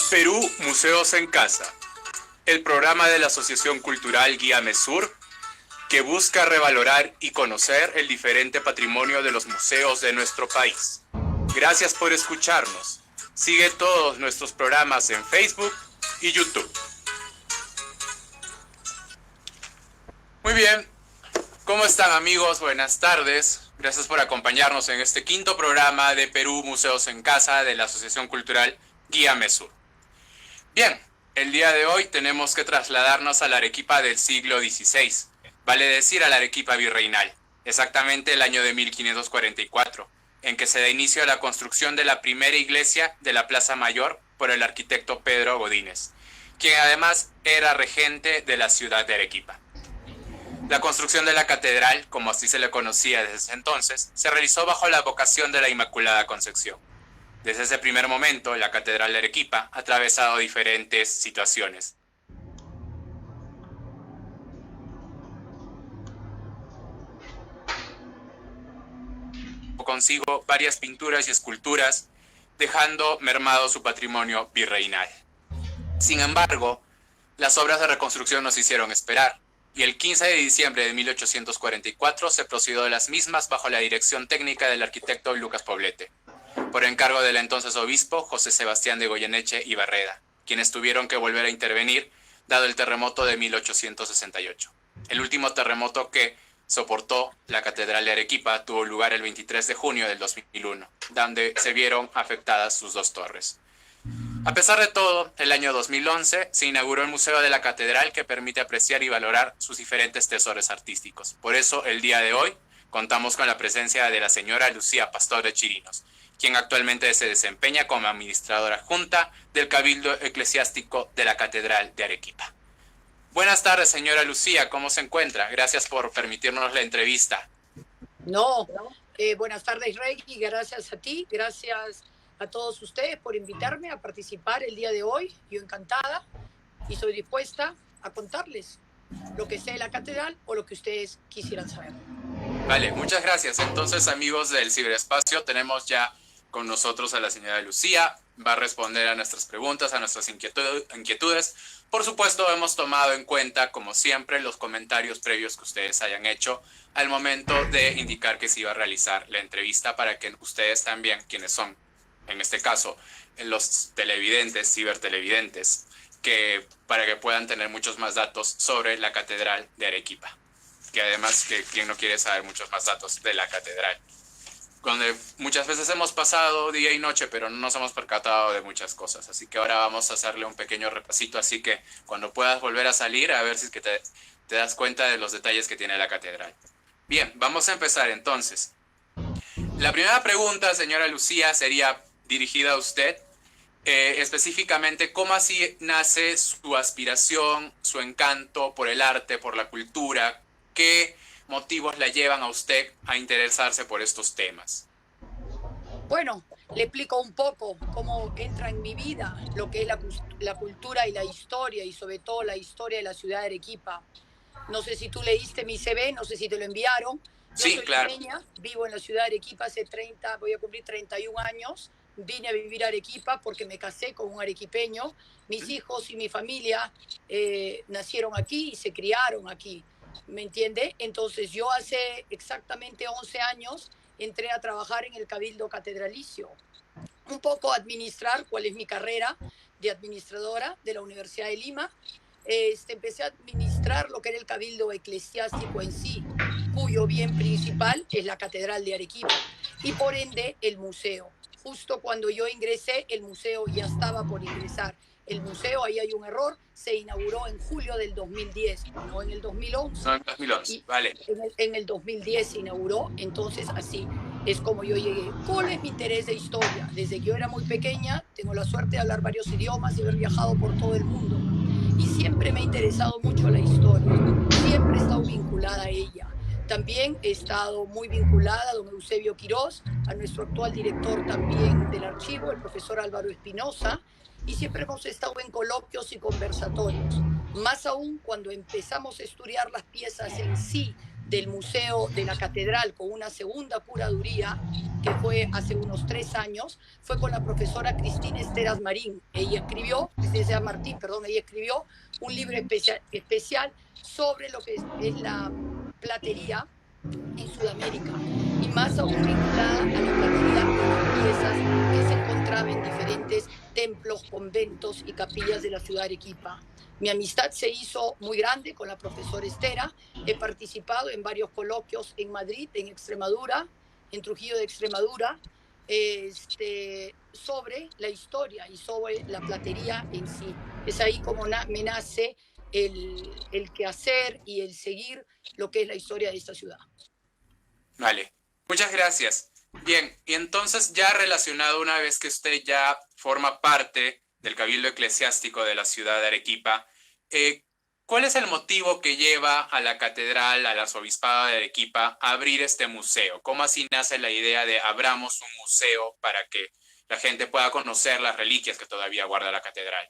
Perú, Museos en Casa, el programa de la Asociación Cultural Guía Mesur, que busca revalorar y conocer el diferente patrimonio de los museos de nuestro país. Gracias por escucharnos. Sigue todos nuestros programas en Facebook y YouTube. Muy bien, ¿cómo están amigos? Buenas tardes. Gracias por acompañarnos en este quinto programa de Perú, Museos en Casa de la Asociación Cultural Guía Mesur. Bien, el día de hoy tenemos que trasladarnos a la Arequipa del siglo XVI, vale decir a la Arequipa virreinal, exactamente el año de 1544, en que se da inicio a la construcción de la primera iglesia de la Plaza Mayor por el arquitecto Pedro Godínez, quien además era regente de la ciudad de Arequipa. La construcción de la catedral, como así se le conocía desde ese entonces, se realizó bajo la advocación de la Inmaculada Concepción. Desde ese primer momento, la Catedral de Arequipa ha atravesado diferentes situaciones. Consigo varias pinturas y esculturas, dejando mermado su patrimonio virreinal. Sin embargo, las obras de reconstrucción nos hicieron esperar, y el 15 de diciembre de 1844 se procedió de las mismas bajo la dirección técnica del arquitecto Lucas Poblete, por encargo del entonces obispo José Sebastián de Goyeneche y Barreda, quienes tuvieron que volver a intervenir dado el terremoto de 1868. El último terremoto que soportó la Catedral de Arequipa tuvo lugar el 23 de junio del 2001, donde se vieron afectadas sus dos torres. A pesar de todo, el año 2011 se inauguró el Museo de la Catedral, que permite apreciar y valorar sus diferentes tesoros artísticos. Por eso, el día de hoy, contamos con la presencia de la señora Lucía Pastor de Chirinos, quien actualmente se desempeña como administradora adjunta del Cabildo Eclesiástico de la Catedral de Arequipa. Buenas tardes, señora Lucía, ¿cómo se encuentra? Gracias por permitirnos la entrevista. Buenas tardes, Rey, y gracias a ti, gracias a todos ustedes por invitarme a participar el día de hoy. Yo encantada y soy dispuesta a contarles lo que sé de la catedral o lo que ustedes quisieran saber. Vale, muchas gracias. Entonces, amigos del ciberespacio, tenemos ya con nosotros a la señora Lucía. Va a responder a nuestras preguntas, a nuestras inquietudes. Por supuesto, hemos tomado en cuenta, como siempre, los comentarios previos que ustedes hayan hecho al momento de indicar que se iba a realizar la entrevista, para que ustedes también, quienes son, en este caso, los televidentes, cibertelevidentes, para que puedan tener muchos más datos sobre la Catedral de Arequipa. Que además, que quien no quiere saber muchos más datos de la catedral, donde muchas veces hemos pasado día y noche, pero no nos hemos percatado de muchas cosas. Así que ahora vamos a hacerle un pequeño repasito, así que cuando puedas volver a salir, a ver si es que te das cuenta de los detalles que tiene la catedral. Bien, vamos a empezar entonces. La primera pregunta, señora Lucía, sería dirigida a usted. Específicamente, ¿cómo así nace su aspiración, su encanto por el arte, por la cultura? ¿Qué motivos la llevan a usted a interesarse por estos temas? Bueno, le explico un poco cómo entra en mi vida lo que es la cultura y la historia, y sobre todo la historia de la ciudad de Arequipa. No sé si tú leíste mi CV, no sé si te lo enviaron. Sí, Yo soy claro. limeña, vivo en la ciudad de Arequipa voy a cumplir 31 años. Vine a vivir a Arequipa porque me casé con un arequipeño. Mis hijos y mi familia nacieron aquí y se criaron aquí. ¿Me entiende? Entonces yo hace exactamente 11 años entré a trabajar en el Cabildo Catedralicio. Un poco administrar, cuál es mi carrera de administradora de la Universidad de Lima. Empecé a administrar lo que era el Cabildo Eclesiástico en sí, cuyo bien principal es la Catedral de Arequipa y por ende el museo. Justo cuando yo ingresé, el museo ya estaba por ingresar. El museo, ahí hay un error, se inauguró en julio del 2010, no en el 2011. No, en 2011, vale. En el 2010 se inauguró, entonces así es como yo llegué. ¿Cuál es mi interés de historia? Desde que yo era muy pequeña, tengo la suerte de hablar varios idiomas y haber viajado por todo el mundo. Y siempre me ha interesado mucho la historia, siempre he estado vinculada a ella. También he estado muy vinculada a don Eusebio Quirós, a nuestro actual director también del archivo, el profesor Álvaro Espinosa, y siempre hemos estado en coloquios y conversatorios. Más aún cuando empezamos a estudiar las piezas en sí del Museo de la Catedral con una segunda curaduría, que fue hace unos 3 años, fue con la profesora Cristina Esteras Marín. Cristina Esteras Martín, perdón, ella escribió un libro especial sobre lo que es la platería en Sudamérica y más aún vinculada a la platería de las piezas que se encontraba en diferentes templos, conventos y capillas de la ciudad de Arequipa. Mi amistad se hizo muy grande con la profesora Estera. He participado en varios coloquios en Madrid, en Extremadura, en Trujillo de Extremadura, sobre la historia y sobre la platería en sí. Es ahí como me nace el quehacer y el seguir lo que es la historia de esta ciudad. Vale, muchas gracias. Bien, y entonces ya relacionado una vez que usted ya forma parte del Cabildo Eclesiástico de la ciudad de Arequipa, ¿cuál es el motivo que lleva a la catedral, al arzobispado de Arequipa, a abrir este museo? ¿Cómo así nace la idea de abramos un museo para que la gente pueda conocer las reliquias que todavía guarda la catedral?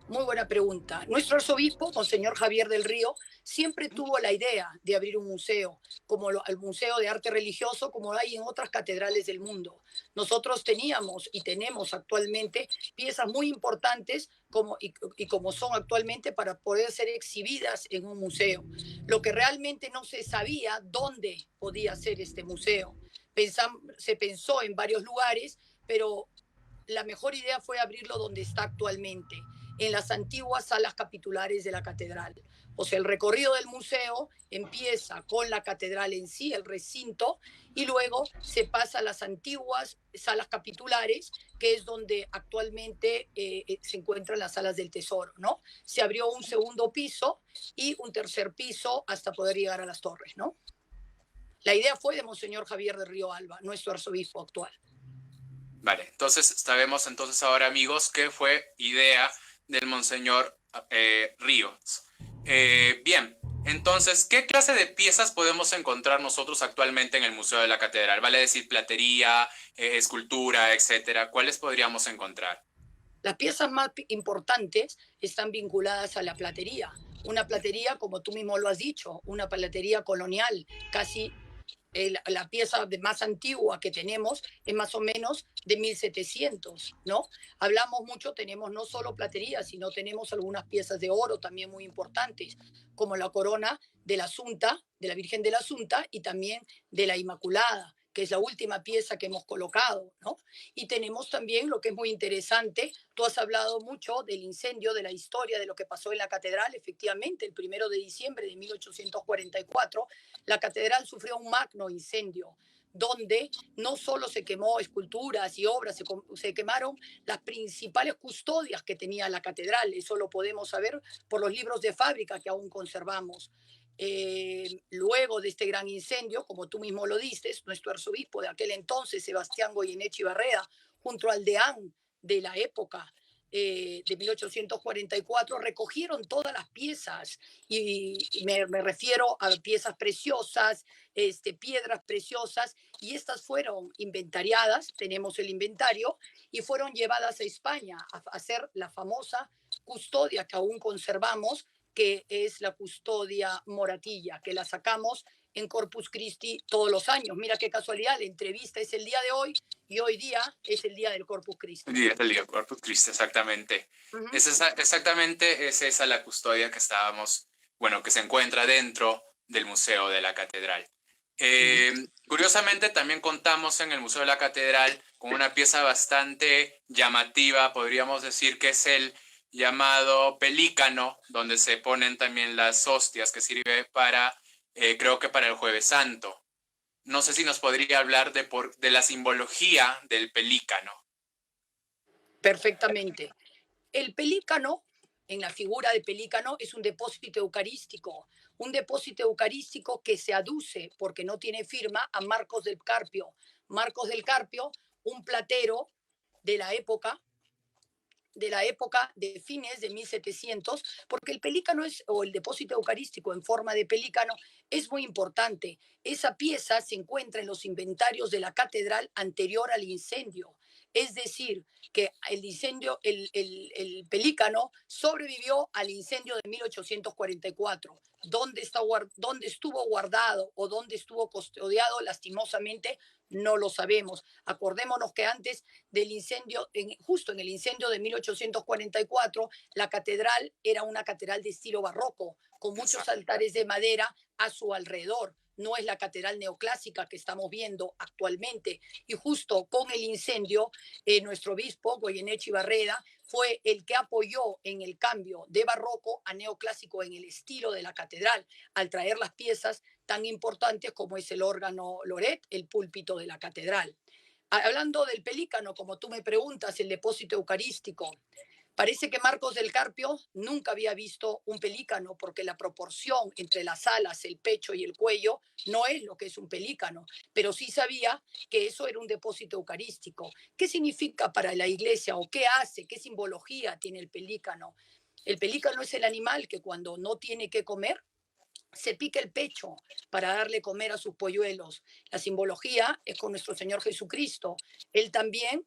Muy buena pregunta. Nuestro arzobispo, Monseñor Javier del Río, siempre tuvo la idea de abrir un museo, como el Museo de Arte Religioso, como hay en otras catedrales del mundo. Nosotros teníamos y tenemos actualmente piezas muy importantes y como son actualmente para poder ser exhibidas en un museo. Lo que realmente no se sabía dónde podía ser este museo. Se pensó en varios lugares, pero la mejor idea fue abrirlo donde está actualmente, en las antiguas salas capitulares de la catedral. O sea, el recorrido del museo empieza con la catedral en sí, el recinto, y luego se pasa a las antiguas salas capitulares, que es donde actualmente se encuentran las salas del tesoro, ¿no? Se abrió un segundo piso y un tercer piso hasta poder llegar a las torres, ¿no? La idea fue de Monseñor Javier de Río Alba, nuestro arzobispo actual. Vale, entonces sabemos entonces ahora, amigos, que fue idea del Monseñor Ríos. Bien, entonces, ¿qué clase de piezas podemos encontrar nosotros actualmente en el Museo de la Catedral? Vale decir, platería, escultura, etcétera. ¿Cuáles podríamos encontrar? Las piezas más importantes están vinculadas a la platería. Una platería, como tú mismo lo has dicho, una platería colonial, casi la pieza más antigua que tenemos es más o menos de 1700, ¿no? Hablamos mucho, tenemos no solo platería, sino tenemos algunas piezas de oro también muy importantes, como la corona de la Asunta, de la Virgen de la Asunta, y también de la Inmaculada, que es la última pieza que hemos colocado, ¿no? Y tenemos también lo que es muy interesante, tú has hablado mucho del incendio, de la historia, de lo que pasó en la catedral, efectivamente, el 1 de diciembre de 1844, la catedral sufrió un magno incendio donde no solo se quemó esculturas y obras, se quemaron las principales custodias que tenía la catedral. Eso lo podemos saber por los libros de fábrica que aún conservamos. Luego de este gran incendio, como tú mismo lo dices, nuestro arzobispo de aquel entonces, Sebastián Goyeneche Barrea, junto al deán de la época, de 1844, recogieron todas las piezas y me refiero a piezas preciosas, piedras preciosas, y estas fueron inventariadas, tenemos el inventario, y fueron llevadas a España a hacer la famosa custodia que aún conservamos, que es la custodia moratilla, que la sacamos en Corpus Christi todos los años. Mira qué casualidad, la entrevista es el día de hoy y hoy día es el día del Corpus Christi. El día del día Corpus Christi, exactamente. Exactamente es esa la custodia que estábamos, bueno, que se encuentra dentro del Museo de la Catedral. Curiosamente, también contamos en el Museo de la Catedral con una pieza bastante llamativa, podríamos decir que es el llamado pelícano, donde se ponen también las hostias que sirve para, creo que para el Jueves Santo. No sé si nos podría hablar de la simbología del pelícano. Perfectamente. El pelícano, en la figura de pelícano, es un depósito eucarístico que se aduce, porque no tiene firma, a Marcos del Carpio. Marcos del Carpio, un platero de la época, de fines de 1700, porque el pelícano o el depósito eucarístico en forma de pelícano es muy importante. Esa pieza se encuentra en los inventarios de la catedral anterior al incendio. Es decir, que el incendio, el Pelícano sobrevivió al incendio de 1844. ¿Dónde estuvo guardado o dónde estuvo custodiado? Lastimosamente no lo sabemos. Acordémonos que antes del incendio, justo en el incendio de 1844, la catedral era una catedral de estilo barroco, con muchos Exacto. altares de madera a su alrededor. No es la catedral neoclásica que estamos viendo actualmente. Y justo con el incendio, nuestro obispo, Goyeneche Barreda, fue el que apoyó en el cambio de barroco a neoclásico en el estilo de la catedral, al traer las piezas tan importantes como es el órgano Loret, el púlpito de la catedral. Hablando del Pelícano, como tú me preguntas, el depósito eucarístico, parece que Marcos del Carpio nunca había visto un pelícano porque la proporción entre las alas, el pecho y el cuello no es lo que es un pelícano, pero sí sabía que eso era un depósito eucarístico. ¿Qué significa para la iglesia o qué hace, qué simbología tiene el pelícano? El pelícano es el animal que cuando no tiene que comer, se pica el pecho para darle comer a sus polluelos. La simbología es con nuestro Señor Jesucristo. Él también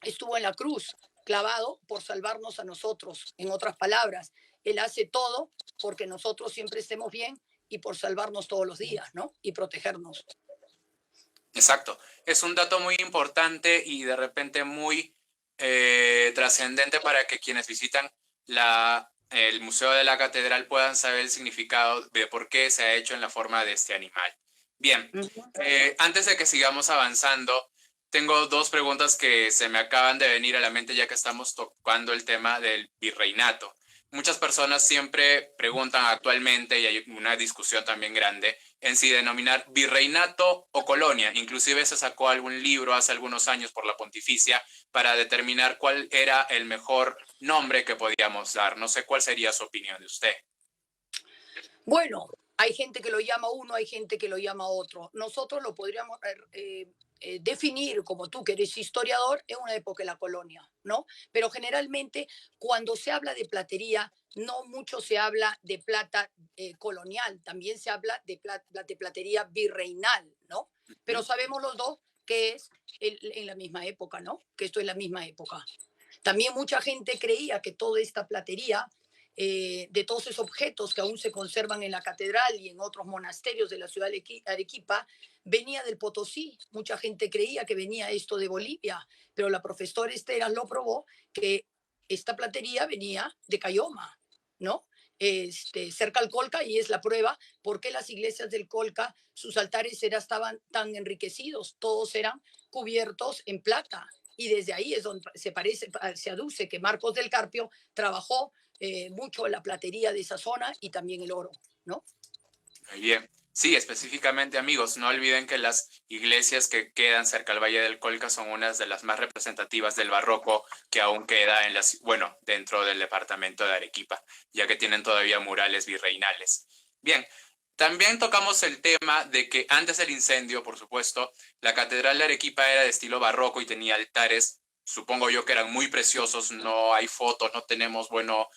estuvo en la cruz, clavado por salvarnos a nosotros. En otras palabras, Él hace todo porque nosotros siempre estemos bien y por salvarnos todos los días, ¿no? Y protegernos. Exacto. Es un dato muy importante y de repente muy trascendente para que quienes visitan el Museo de la Catedral puedan saber el significado de por qué se ha hecho en la forma de este animal. Bien, Uh -huh. antes de que sigamos avanzando, tengo dos preguntas que se me acaban de venir a la mente ya que estamos tocando el tema del virreinato. Muchas personas siempre preguntan actualmente, y hay una discusión también grande, en si denominar virreinato o colonia. Inclusive se sacó algún libro hace algunos años por la Pontificia para determinar cuál era el mejor nombre que podíamos dar. No sé cuál sería su opinión de usted. Bueno, hay gente que lo llama uno, hay gente que lo llama otro. Nosotros lo podríamos definir, como tú que eres historiador, en una época de la colonia, ¿no? Pero generalmente cuando se habla de platería, no mucho se habla de plata colonial, también se habla de platería virreinal, ¿no? Pero sabemos los dos que es en la misma época, ¿no? Que esto es la misma época. También mucha gente creía que toda esta platería de todos esos objetos que aún se conservan en la catedral y en otros monasterios de la ciudad de Arequipa, venía del Potosí. Mucha gente creía que venía esto de Bolivia, pero la profesora Esteras lo probó que esta platería venía de Cayoma, ¿no? Cerca al Colca, y es la prueba por qué las iglesias del Colca, sus altares estaban tan enriquecidos, todos eran cubiertos en plata. Y desde ahí es donde se aduce que Marcos del Carpio trabajó mucho la platería de esa zona y también el oro, ¿no? Muy bien. Sí, específicamente amigos, no olviden que las iglesias que quedan cerca al Valle del Colca son unas de las más representativas del barroco que aún queda bueno, dentro del departamento de Arequipa, ya que tienen todavía murales virreinales. Bien, también tocamos el tema de que antes del incendio, por supuesto, la Catedral de Arequipa era de estilo barroco y tenía altares, supongo yo que eran muy preciosos, no hay fotos, no tenemos, bueno,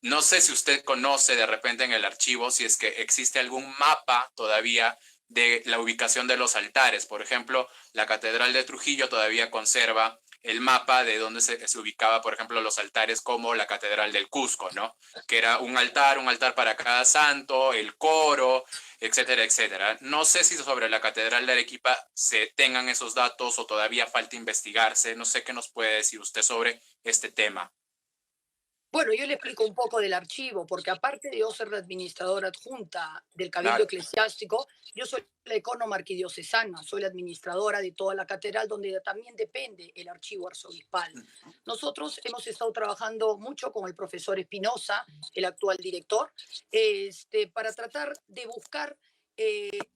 no sé si usted conoce de repente en el archivo si es que existe algún mapa todavía de la ubicación de los altares. Por ejemplo, la Catedral de Trujillo todavía conserva el mapa de donde se ubicaba, por ejemplo, los altares como la Catedral del Cusco, ¿no? Que era un altar para cada santo, el coro, etcétera, etcétera. No sé si sobre la Catedral de Arequipa se tengan esos datos o todavía falta investigarse. No sé qué nos puede decir usted sobre este tema. Bueno, yo le explico un poco del archivo, porque aparte de yo ser la administradora adjunta del Cabildo Claro. Eclesiástico, yo soy la ecónoma arquidiocesana, soy la administradora de toda la catedral, donde también depende el archivo arzobispal. Nosotros hemos estado trabajando mucho con el profesor Espinosa, el actual director, para tratar de buscar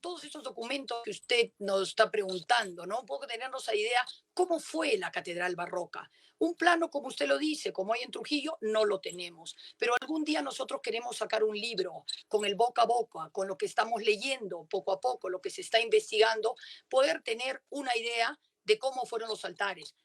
todos estos documentos que usted nos está preguntando, ¿no? Un poco tenernos la idea cómo fue la catedral barroca. Un plano, como usted lo dice, como hay en Trujillo, no lo tenemos. Pero algún día nosotros queremos sacar un libro con el boca a boca, con lo que estamos leyendo poco a poco, lo que se está investigando, poder tener una idea de cómo fueron los altares.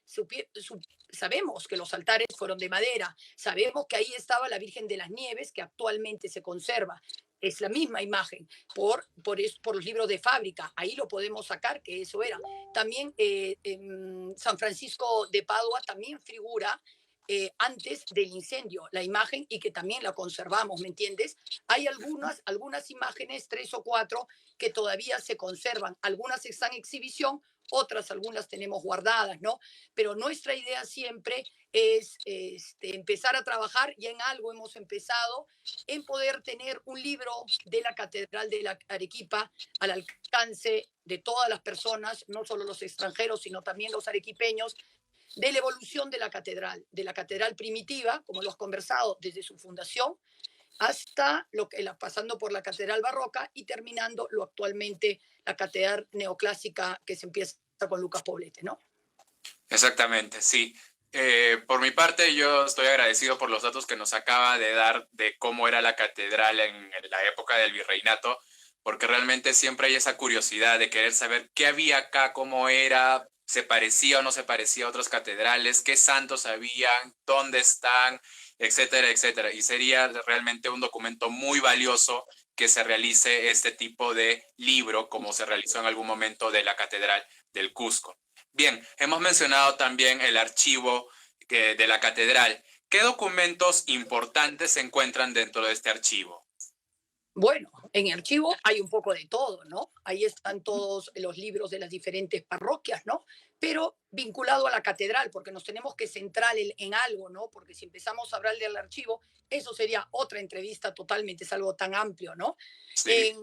Sabemos que los altares fueron de madera, sabemos que ahí estaba la Virgen de las Nieves, que actualmente se conserva. es la misma imagen por los libros de fábrica. Ahí lo podemos sacar, que eso era. También en San Francisco de Padua también figura antes del incendio la imagen y que también la conservamos, ¿me entiendes? Hay algunas imágenes, 3 o 4, que todavía se conservan. Algunas están en exhibición, otras algunas tenemos guardadas, ¿no? Pero nuestra idea siempre es empezar a trabajar y en algo hemos empezado en poder tener un libro de la Catedral de la Arequipa al alcance de todas las personas, no solo los extranjeros, sino también los arequipeños, de la evolución de la catedral primitiva, como lo has conversado, desde su fundación hasta pasando por la catedral barroca y terminando lo actualmente la catedral neoclásica que se empieza con Lucas Poblete, ¿no? Exactamente, sí. Por mi parte, yo estoy agradecido por los datos que nos acaba de dar de cómo era la catedral en la época del virreinato, porque realmente siempre hay esa curiosidad de querer saber qué había acá, cómo era, se parecía o no se parecía a otras catedrales, qué santos habían, dónde están, etcétera, etcétera. Y sería realmente un documento muy valioso que se realice este tipo de libro, como se realizó en algún momento de la Catedral del Cusco. Bien, hemos mencionado también el archivo de la catedral. ¿Qué documentos importantes se encuentran dentro de este archivo? Bueno, en el archivo hay un poco de todo, ¿no? Ahí están todos los libros de las diferentes parroquias, ¿no? Pero vinculado a la catedral, porque nos tenemos que centrar en algo, ¿no? Porque si empezamos a hablar del archivo, eso sería otra entrevista totalmente, es algo tan amplio, ¿no? Sí,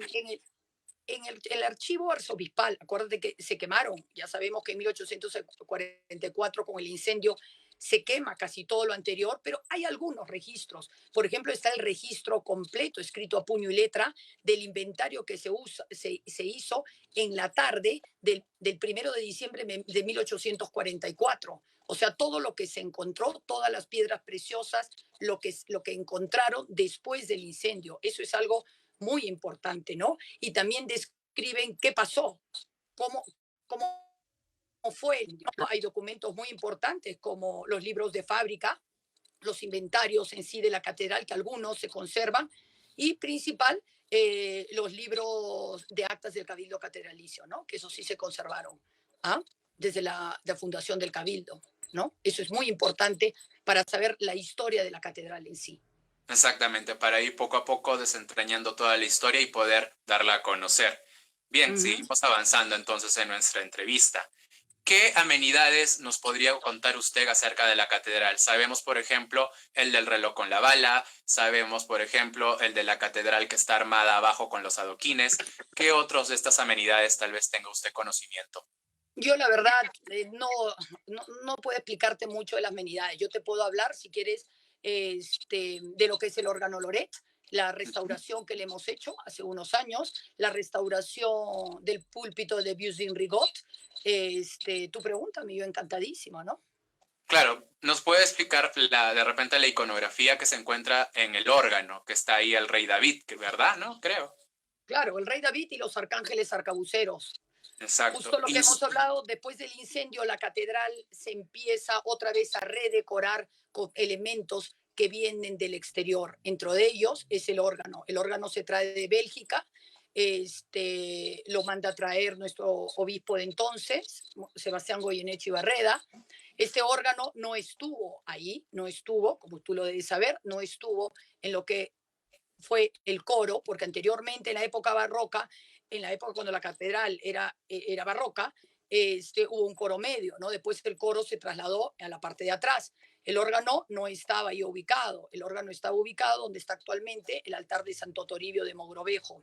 En el archivo arzobispal, acuérdate que se quemaron, ya sabemos que en 1844 con el incendio se quema casi todo lo anterior, pero hay algunos registros. Por ejemplo, está el registro completo, escrito a puño y letra, del inventario que se hizo en la tarde del 1 de diciembre de 1844. O sea, todo lo que se encontró, todas las piedras preciosas, lo que encontraron después del incendio. Eso es algo muy importante, ¿no? Y también describen qué pasó, cómo, cómo fue. ¿No? Hay documentos muy importantes como los libros de fábrica, los inventarios en sí de la catedral, que algunos se conservan, y principal, los libros de actas del Cabildo Catedralicio, ¿no? Que eso sí se conservaron, ¿ah? Desde la fundación del Cabildo, ¿no? Eso es muy importante para saber la historia de la catedral en sí. exactamente, para ir poco a poco desentrañando toda la historia y poder darla a conocer. Bien, Ujú. seguimos avanzando entonces en nuestra entrevista. ¿Qué amenidades nos podría contar usted acerca de la catedral? Sabemos, por ejemplo, el del reloj con la bala, sabemos, por ejemplo, el de la catedral que está armada abajo con los adoquines. ¿Qué otros de estas amenidades tal vez tenga usted conocimiento? Yo la verdad no puedo explicarte mucho de las amenidades. Yo te puedo hablar, si quieres, de lo que es el órgano Loret, la restauración que le hemos hecho hace unos años, la restauración del púlpito de Busin Rigot. Tu pregunta me dio encantadísimo, ¿no? Claro, ¿nos puede explicar de repente la iconografía que se encuentra en el órgano, que está ahí el rey David, que verdad, ¿no? Creo. Claro, el rey David y los arcángeles arcabuceros. Justo Exacto. lo que hemos hablado, después del incendio, la catedral se empieza otra vez a redecorar con elementos que vienen del exterior. Entre de ellos es el órgano. El órgano se trae de Bélgica, lo manda a traer nuestro obispo de entonces, Sebastián Goyeneche y Barreda. Este órgano no estuvo ahí, no estuvo, como tú lo debes saber, no estuvo en lo que fue el coro, porque anteriormente en la época barroca, en la época cuando la catedral era barroca, hubo un coro medio, ¿no? Después el coro se trasladó a la parte de atrás. El órgano no estaba ahí ubicado, el órgano estaba ubicado donde está actualmente el altar de Santo Toribio de Mogrovejo.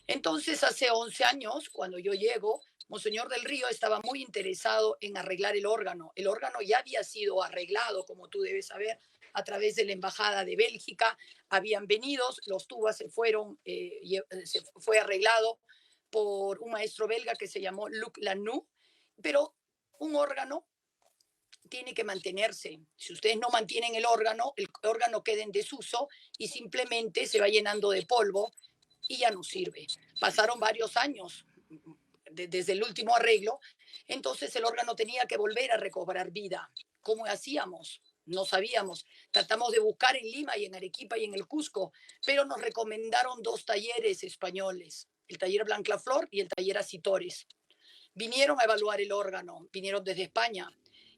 Entonces, hace 11 años, cuando yo llego, Monseñor del Río estaba muy interesado en arreglar el órgano. El órgano ya había sido arreglado, como tú debes saber, a través de la Embajada de Bélgica. Habían venido, los tubas se fue arreglado por un maestro belga que se llamó Luc Lanoux, pero un órgano tiene que mantenerse. Si ustedes no mantienen el órgano queda en desuso y simplemente se va llenando de polvo y ya no sirve. Pasaron varios años desde el último arreglo, entonces el órgano tenía que volver a recobrar vida. ¿Cómo hacíamos? no sabíamos. Tratamos de buscar en Lima y en Arequipa y en el Cusco, pero nos recomendaron dos talleres españoles, el taller Blancaflor y el taller Acitores. Vinieron a evaluar el órgano, vinieron desde España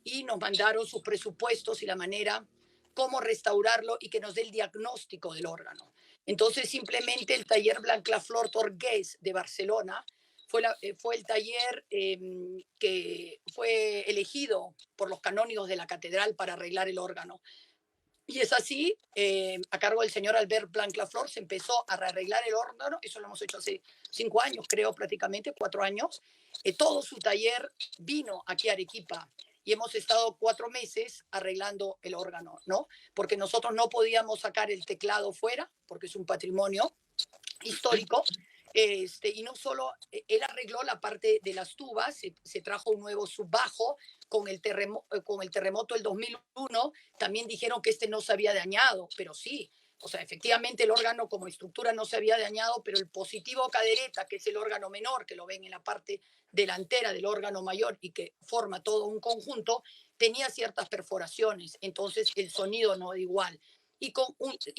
y nos mandaron sus presupuestos y la manera cómo restaurarlo y que nos dé el diagnóstico del órgano. Entonces, simplemente el taller Blancaflor Torgués de Barcelona fue el taller que fue elegido por los canónigos de la catedral para arreglar el órgano. Y es así, a cargo del señor Albert Blancaflor, se empezó a arreglar el órgano. Eso lo hemos hecho hace 5 años, creo, prácticamente 4 años. Todo su taller vino aquí a Arequipa y hemos estado 4 meses arreglando el órgano, ¿no? Porque nosotros no podíamos sacar el teclado fuera, porque es un patrimonio histórico. Y no solo, él arregló la parte de las tubas, se trajo un nuevo subbajo con el terremoto del 2001, también dijeron que no se había dañado, pero sí, o sea, efectivamente el órgano como estructura no se había dañado, pero el positivo cadereta, que es el órgano menor, que lo ven en la parte delantera del órgano mayor y que forma todo un conjunto, tenía ciertas perforaciones, entonces el sonido no era igual. Y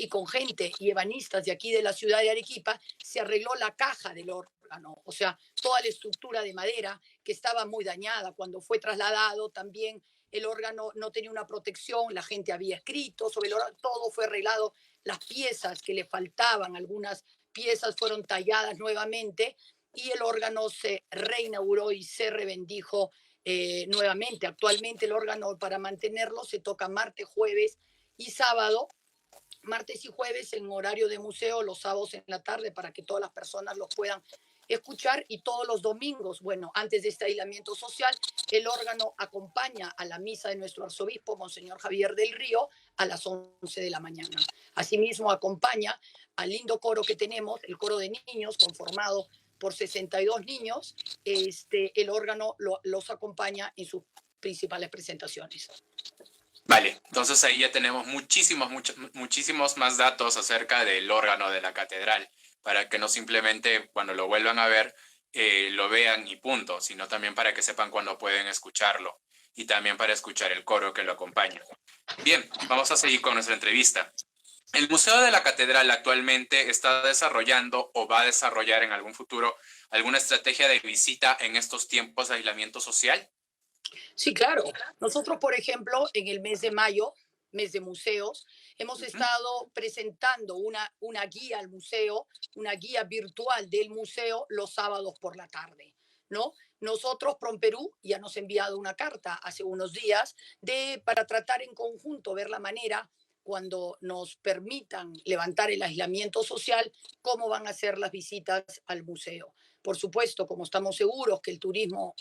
con gente y ebanistas de aquí de la ciudad de Arequipa se arregló la caja del órgano, o sea, toda la estructura de madera que estaba muy dañada. Cuando fue trasladado también el órgano no tenía una protección, la gente había escrito sobre el órgano, todo fue arreglado, las piezas que le faltaban, algunas piezas fueron talladas nuevamente y el órgano se reinauguró y se rebendijo nuevamente. Actualmente el órgano para mantenerlo se toca martes, jueves y sábado, martes y jueves en horario de museo, los sábados en la tarde para que todas las personas los puedan escuchar, y todos los domingos, bueno, antes de este aislamiento social, el órgano acompaña a la misa de nuestro arzobispo, Monseñor Javier del Río, a las 11 de la mañana. Asimismo, acompaña al lindo coro que tenemos, el coro de niños, conformado por 62 niños. El órgano los acompaña en sus principales presentaciones. Vale, entonces ahí ya tenemos muchísimos más datos acerca del órgano de la catedral, para que no simplemente cuando lo vuelvan a ver lo vean y punto, sino también para que sepan cuándo pueden escucharlo y también para escuchar el coro que lo acompaña. Bien, vamos a seguir con nuestra entrevista. ¿El Museo de la Catedral actualmente está desarrollando o va a desarrollar en algún futuro alguna estrategia de visita en estos tiempos de aislamiento social? Sí, claro. Nosotros, por ejemplo, en el mes de mayo, mes de museos, hemos Ujú. estado presentando una guía al museo, una guía virtual del museo los sábados por la tarde, ¿no? Nosotros, Promperú, ya nos ha enviado una carta hace unos días para tratar en conjunto, ver la manera, cuando nos permitan levantar el aislamiento social, cómo van a ser las visitas al museo. Por supuesto, como estamos seguros que el turismo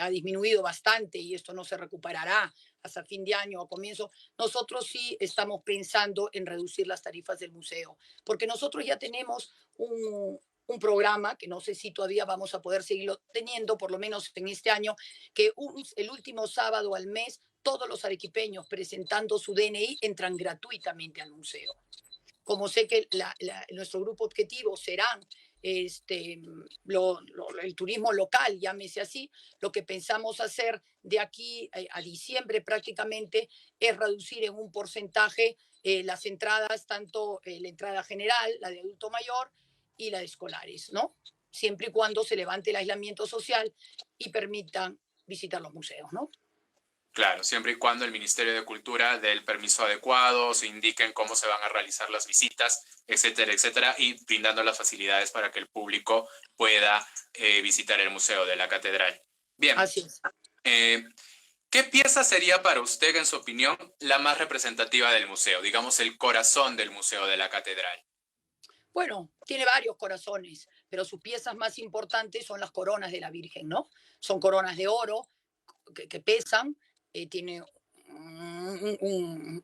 ha disminuido bastante y esto no se recuperará hasta fin de año o comienzo, nosotros sí estamos pensando en reducir las tarifas del museo, porque nosotros ya tenemos un programa que no sé si todavía vamos a poder seguirlo teniendo, por lo menos en este año, que el último sábado al mes todos los arequipeños presentando su DNI entran gratuitamente al museo. Como sé que nuestro grupo objetivo serán el turismo local, llámese así, lo que pensamos hacer de aquí a diciembre prácticamente es reducir en un porcentaje las entradas, tanto la entrada general, la de adulto mayor y la de escolares, ¿no? Siempre y cuando se levante el aislamiento social y permitan visitar los museos, ¿no? Claro, siempre y cuando el Ministerio de Cultura dé el permiso adecuado, se indiquen cómo se van a realizar las visitas, etcétera, etcétera, y brindando las facilidades para que el público pueda visitar el Museo de la Catedral. Bien, Así es. eh, ¿qué pieza sería para usted, en su opinión, la más representativa del museo? Digamos, el corazón del Museo de la Catedral. Bueno, tiene varios corazones, pero sus piezas más importantes son las coronas de la Virgen, ¿no? Son coronas de oro que pesan, tiene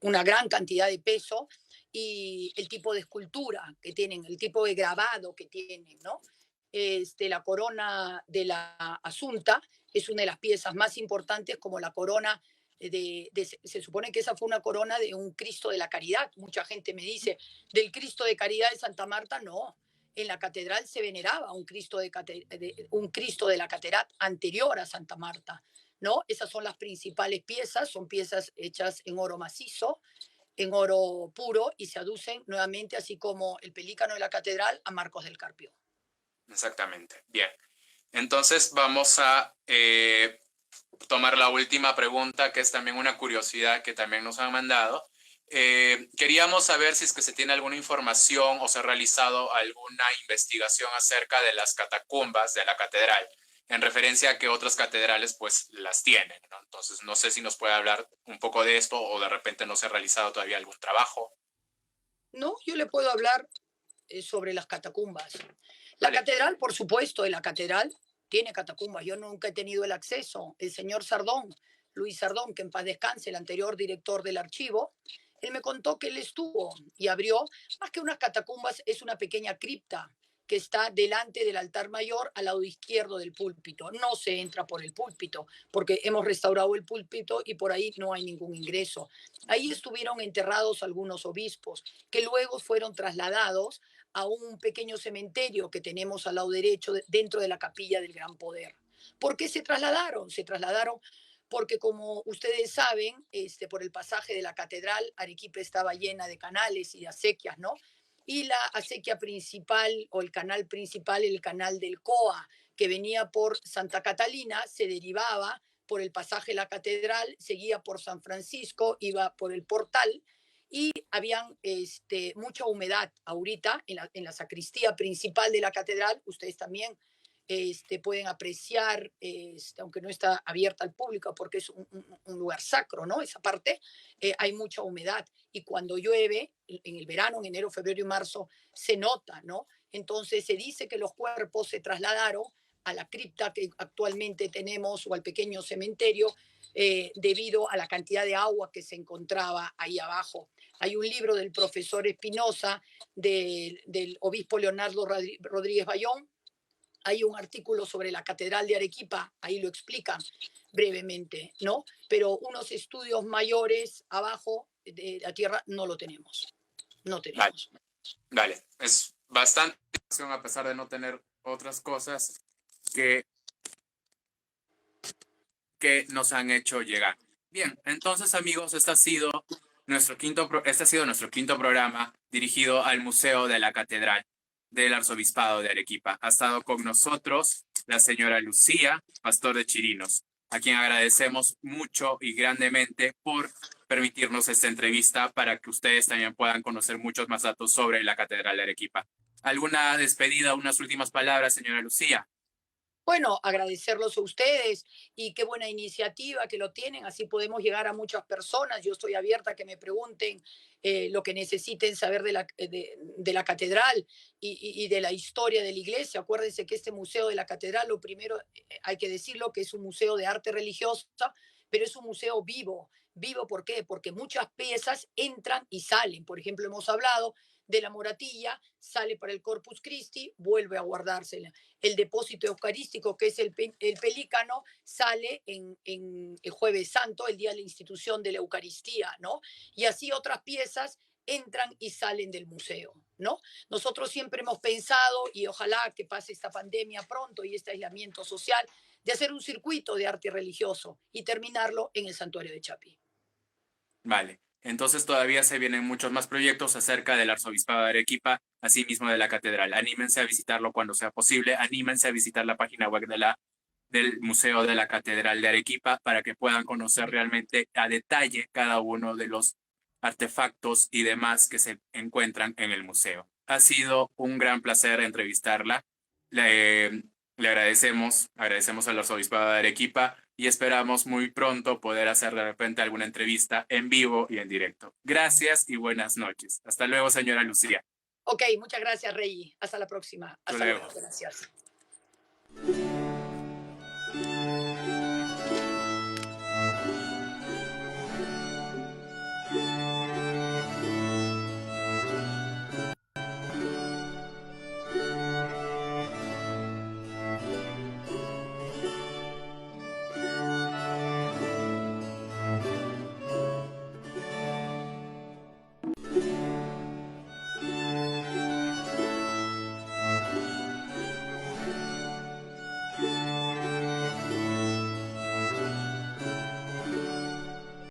una gran cantidad de peso, y el tipo de escultura que tienen, el tipo de grabado que tienen, ¿no? La corona de la Asunta es una de las piezas más importantes, como la corona se supone que esa fue una corona de un Cristo de la Caridad. Mucha gente me dice, del Cristo de Caridad de Santa Marta, no. En la catedral se veneraba un Cristo de la Catedral anterior a Santa Marta, ¿no? Esas son las principales piezas, son piezas hechas en oro macizo, en oro puro, y se aducen nuevamente, así como el pelícano de la catedral, a Marcos del Carpio. Exactamente. Bien. Entonces vamos a tomar la última pregunta, que es también una curiosidad que también nos han mandado. Queríamos saber si es que se tiene alguna información o se ha realizado alguna investigación acerca de las catacumbas de la catedral, en referencia a que otras catedrales pues las tienen, ¿no? Entonces no sé si nos puede hablar un poco de esto o de repente no se ha realizado todavía algún trabajo. No, yo le puedo hablar sobre las catacumbas. La Vale. catedral, por supuesto, de la catedral tiene catacumbas. Yo nunca he tenido el acceso. El señor Sardón, Luis Sardón, que en paz descanse, el anterior director del archivo, él me contó que él estuvo y abrió, más que unas catacumbas, es una pequeña cripta que está delante del altar mayor al lado izquierdo del púlpito. No se entra por el púlpito porque hemos restaurado el púlpito y por ahí no hay ningún ingreso. Ahí estuvieron enterrados algunos obispos que luego fueron trasladados a un pequeño cementerio que tenemos al lado derecho dentro de la capilla del Gran Poder. ¿Por qué se trasladaron? Se trasladaron porque, como ustedes saben, por el pasaje de la catedral, Arequipa estaba llena de canales y de acequias, ¿no? Y la acequia principal o el canal principal, el canal del Coa, que venía por Santa Catalina, se derivaba por el pasaje de la catedral, seguía por San Francisco, iba por el portal y habían mucha humedad ahorita en la sacristía principal de la catedral. Ustedes también pueden apreciar, aunque no está abierta al público porque es un lugar sacro, ¿no? Esa parte, hay mucha humedad y cuando llueve, en el verano, en enero, febrero y marzo, se nota, ¿no? Entonces se dice que los cuerpos se trasladaron a la cripta que actualmente tenemos o al pequeño cementerio debido a la cantidad de agua que se encontraba ahí abajo. Hay un libro del profesor Espinosa, del obispo Leonardo Rodríguez Bayón. Hay un artículo sobre la Catedral de Arequipa, ahí lo explican brevemente, ¿no? Pero unos estudios mayores abajo de la tierra no lo tenemos. No Vale, tenemos. vale. Es bastante información a pesar de no tener otras cosas que nos han hecho llegar. Bien, entonces amigos, este ha sido nuestro quinto programa dirigido al Museo de la Catedral del Arzobispado de Arequipa. Ha estado con nosotros la señora Lucía, pastor de Chirinos, a quien agradecemos mucho y grandemente por permitirnos esta entrevista para que ustedes también puedan conocer muchos más datos sobre la Catedral de Arequipa. ¿Alguna despedida, unas últimas palabras, señora Lucía? Bueno, agradecerlos a ustedes y qué buena iniciativa que lo tienen, así podemos llegar a muchas personas. Yo estoy abierta a que me pregunten lo que necesiten saber de la catedral y de la historia de la iglesia. Acuérdense que este museo de la catedral, lo primero hay que decirlo, que es un museo de arte religiosa, pero es un museo vivo. ¿Vivo por qué? Porque muchas piezas entran y salen. Por ejemplo, hemos hablado de la moratilla, sale para el Corpus Christi, vuelve a guardársela. El depósito eucarístico, que es el pelícano, sale en el Jueves Santo, el día de la institución de la Eucaristía, ¿no? Y así otras piezas entran y salen del museo, ¿no? Nosotros siempre hemos pensado, y ojalá que pase esta pandemia pronto y este aislamiento social, de hacer un circuito de arte religioso y terminarlo en el santuario de Chapi. Vale. Entonces todavía se vienen muchos más proyectos acerca del Arzobispado de Arequipa, asimismo de la catedral. Anímense a visitarlo cuando sea posible, anímense a visitar la página web del Museo de la Catedral de Arequipa para que puedan conocer realmente a detalle cada uno de los artefactos y demás que se encuentran en el museo. Ha sido un gran placer entrevistarla. Le agradecemos al Arzobispado de Arequipa y esperamos muy pronto poder hacer de repente alguna entrevista en vivo y en directo. Gracias y buenas noches. Hasta luego, señora Lucía. Ok, muchas gracias, Rey. Hasta la próxima. Hasta Hasta luego. luego. Gracias.